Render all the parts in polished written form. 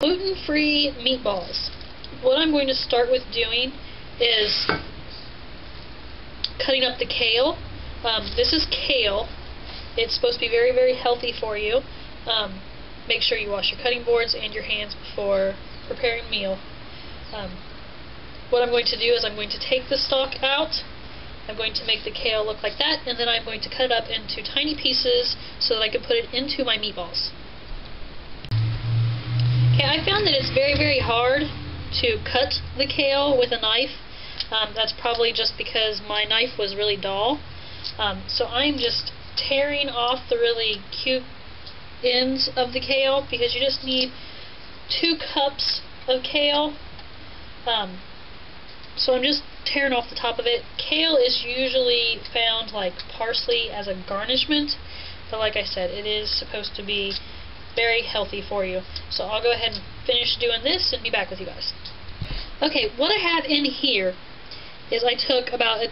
Gluten-free meatballs. What I'm going to start with doing is cutting up the kale. This is kale. It's supposed to be very, very healthy for you. Make sure you wash your cutting boards and your hands before preparing a meal. What I'm going to do is I'm going to take the stalk out. I'm going to make the kale look like that, and then I'm going to cut it up into tiny pieces so that I can put it into my meatballs. Okay, I found that it's very, very hard to cut the kale with a knife. That's probably just because my knife was really dull. So I'm just tearing off the really cute ends of the kale, because you just need 2 cups of kale. So I'm just tearing off the top of it. Kale is usually found like parsley as a garnishment, but like I said, it is supposed to be very healthy for you. So I'll go ahead and finish doing this and be back with you guys. Okay, what I have in here is I took about a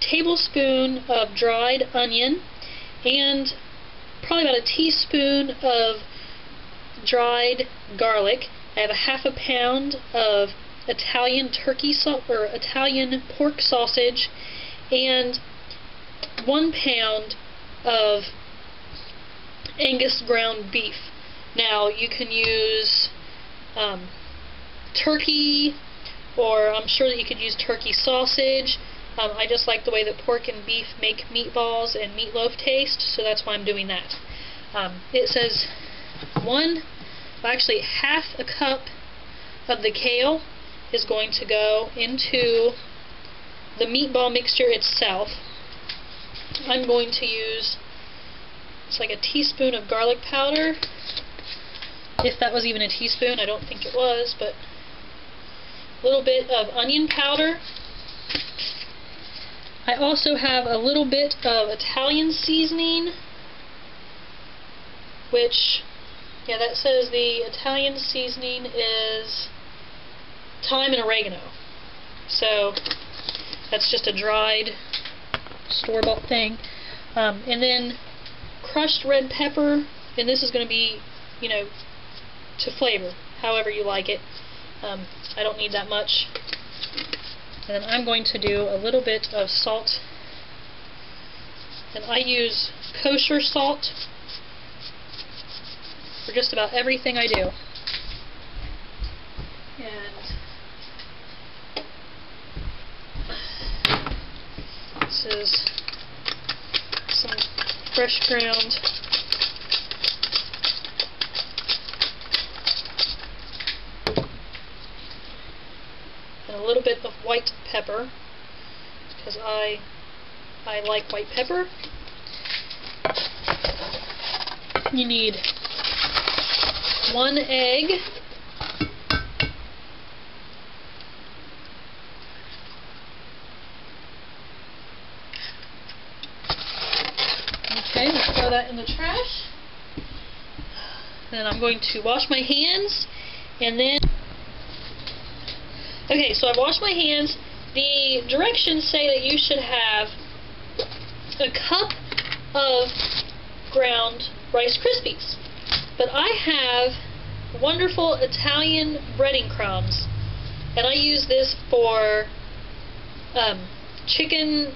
tablespoon of dried onion and probably about a teaspoon of dried garlic. I have a ½ pound of Italian Italian pork sausage and 1 pound of Angus ground beef. Now you can use turkey, or I'm sure that you could use turkey sausage. I just like the way that pork and beef make meatballs and meatloaf taste, so that's why I'm doing that. It says half a cup of the kale is going to go into the meatball mixture itself. I'm going to use, it's like a teaspoon of garlic powder, if that was even a teaspoon. I don't think it was, but a little bit of onion powder. I also have a little bit of Italian seasoning, which, yeah, that says the Italian seasoning is thyme and oregano. So that's just a dried store-bought thing. And then crushed red pepper, and this is going to be, you know, to flavor, however you like it. I don't need that much. And then I'm going to do a little bit of salt. And I use kosher salt for just about everything I do. And this is some fresh ground and a little bit of white pepper, because I like white pepper. You need 1 egg, okay, let's throw that in the trash. Then I'm going to wash my hands, and then okay, so I've washed my hands. The directions say that you should have a cup of ground Rice Krispies. But I have wonderful Italian breading crumbs, and I use this for the chicken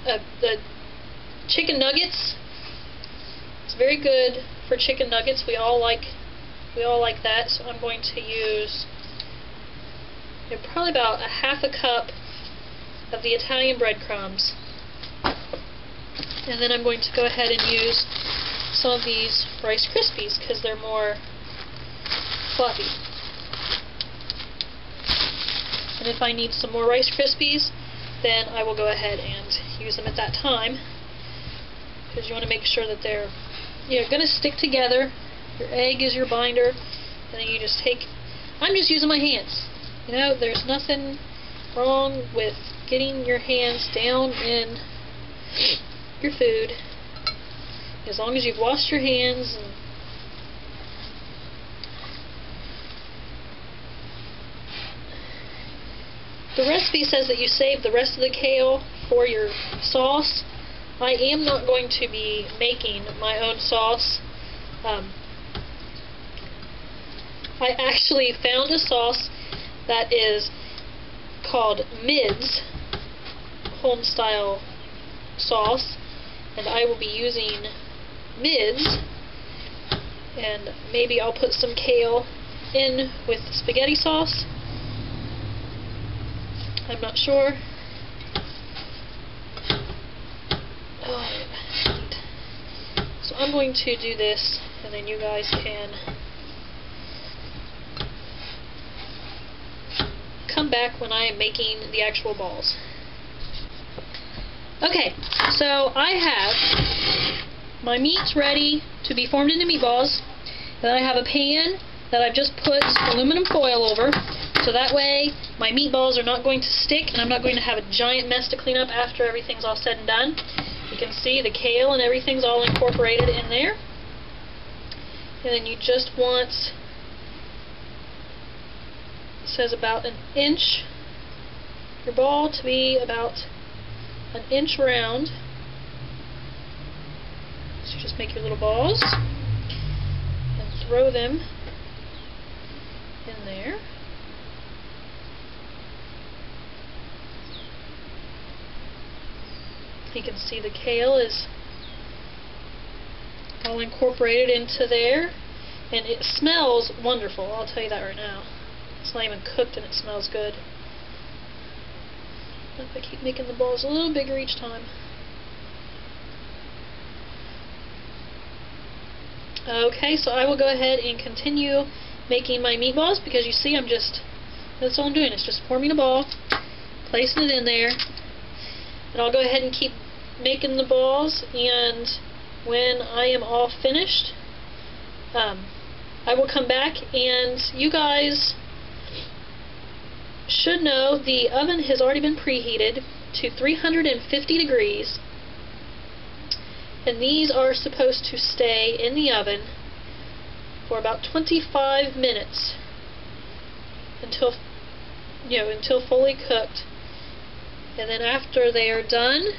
nuggets. It's very good for chicken nuggets. We all like that. So I'm going to use probably about a ½ cup of the Italian breadcrumbs, and then I'm going to go ahead and use some of these Rice Krispies because they're more fluffy. And if I need some more Rice Krispies, then I will go ahead and use them at that time, because you want to make sure that they're going to stick together. Your egg is your binder, and then you just take, I'm just using my hands. You know, there's nothing wrong with getting your hands down in your food, as long as you've washed your hands. And the recipe says that you save the rest of the kale for your sauce. I am not going to be making my own sauce. I actually found a sauce that is called Mid's home style sauce, and I will be using Mid's, and maybe I'll put some kale in with the spaghetti sauce. I'm not sure. So I'm going to do this, and then you guys can come back when I am making the actual balls. Okay, so I have my meats ready to be formed into meatballs. Then I have a pan that I've just put aluminum foil over, so that way my meatballs are not going to stick and I'm not going to have a giant mess to clean up after everything's all said and done. You can see the kale and everything's all incorporated in there. And then you just want, it says about an inch, your ball to be about an inch round. So you just make your little balls and throw them in there. You can see the kale is all incorporated into there, and it smells wonderful, I'll tell you that right now. It's not even cooked and it smells good. If I keep making the balls a little bigger each time. Okay, so I will go ahead and continue making my meatballs, because you see that's all I'm doing, is just forming a ball, placing it in there, and I'll go ahead and keep making the balls, and when I am all finished, I will come back, and you guys should know the oven has already been preheated to 350 degrees, and these are supposed to stay in the oven for about 25 minutes until fully cooked. And then after they are done,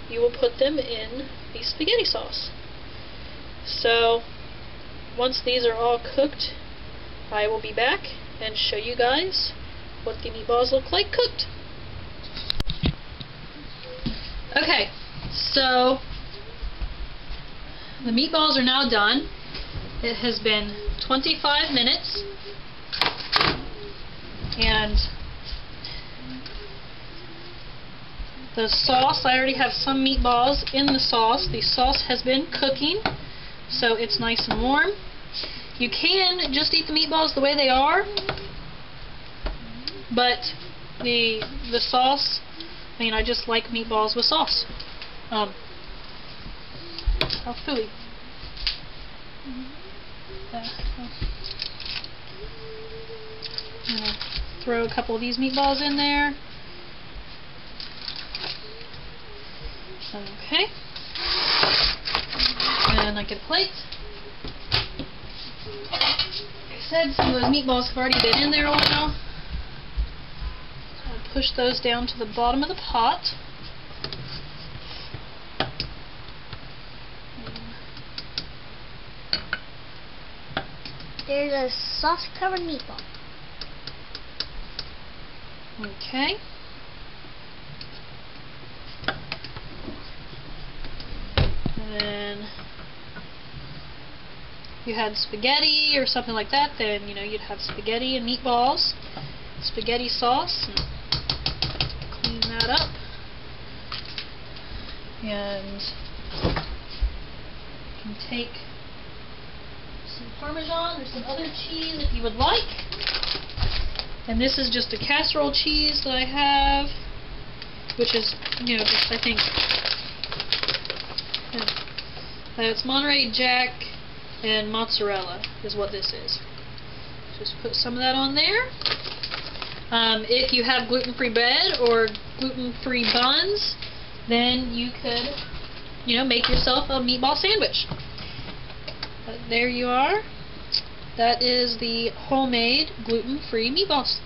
you will put them in the spaghetti sauce. So once these are all cooked, I will be back and show you guys what the meatballs look like cooked. Okay, so the meatballs are now done. It has been 25 minutes, and the sauce, I already have some meatballs in the sauce. The sauce has been cooking, so it's nice and warm. You can just eat the meatballs the way they are, but the sauce, I just like meatballs with sauce. How phooey. I'm gonna throw a couple of these meatballs in there. Okay. And I get a plate. Like I said, some of those meatballs have already been in there a while. So I'll push those down to the bottom of the pot. There's a sauce-covered meatball. Okay. And then if you had spaghetti or something like that, then you'd have spaghetti and meatballs, spaghetti sauce, and clean that up. And you can take some Parmesan or some other cheese if you would like. And this is just a casserole cheese that I have, which is, just I think, it's Monterey Jack and mozzarella is what this is. Just put some of that on there. If you have gluten-free bread or gluten-free buns, then you could, make yourself a meatball sandwich. But there you are. That is the homemade gluten-free meatballs.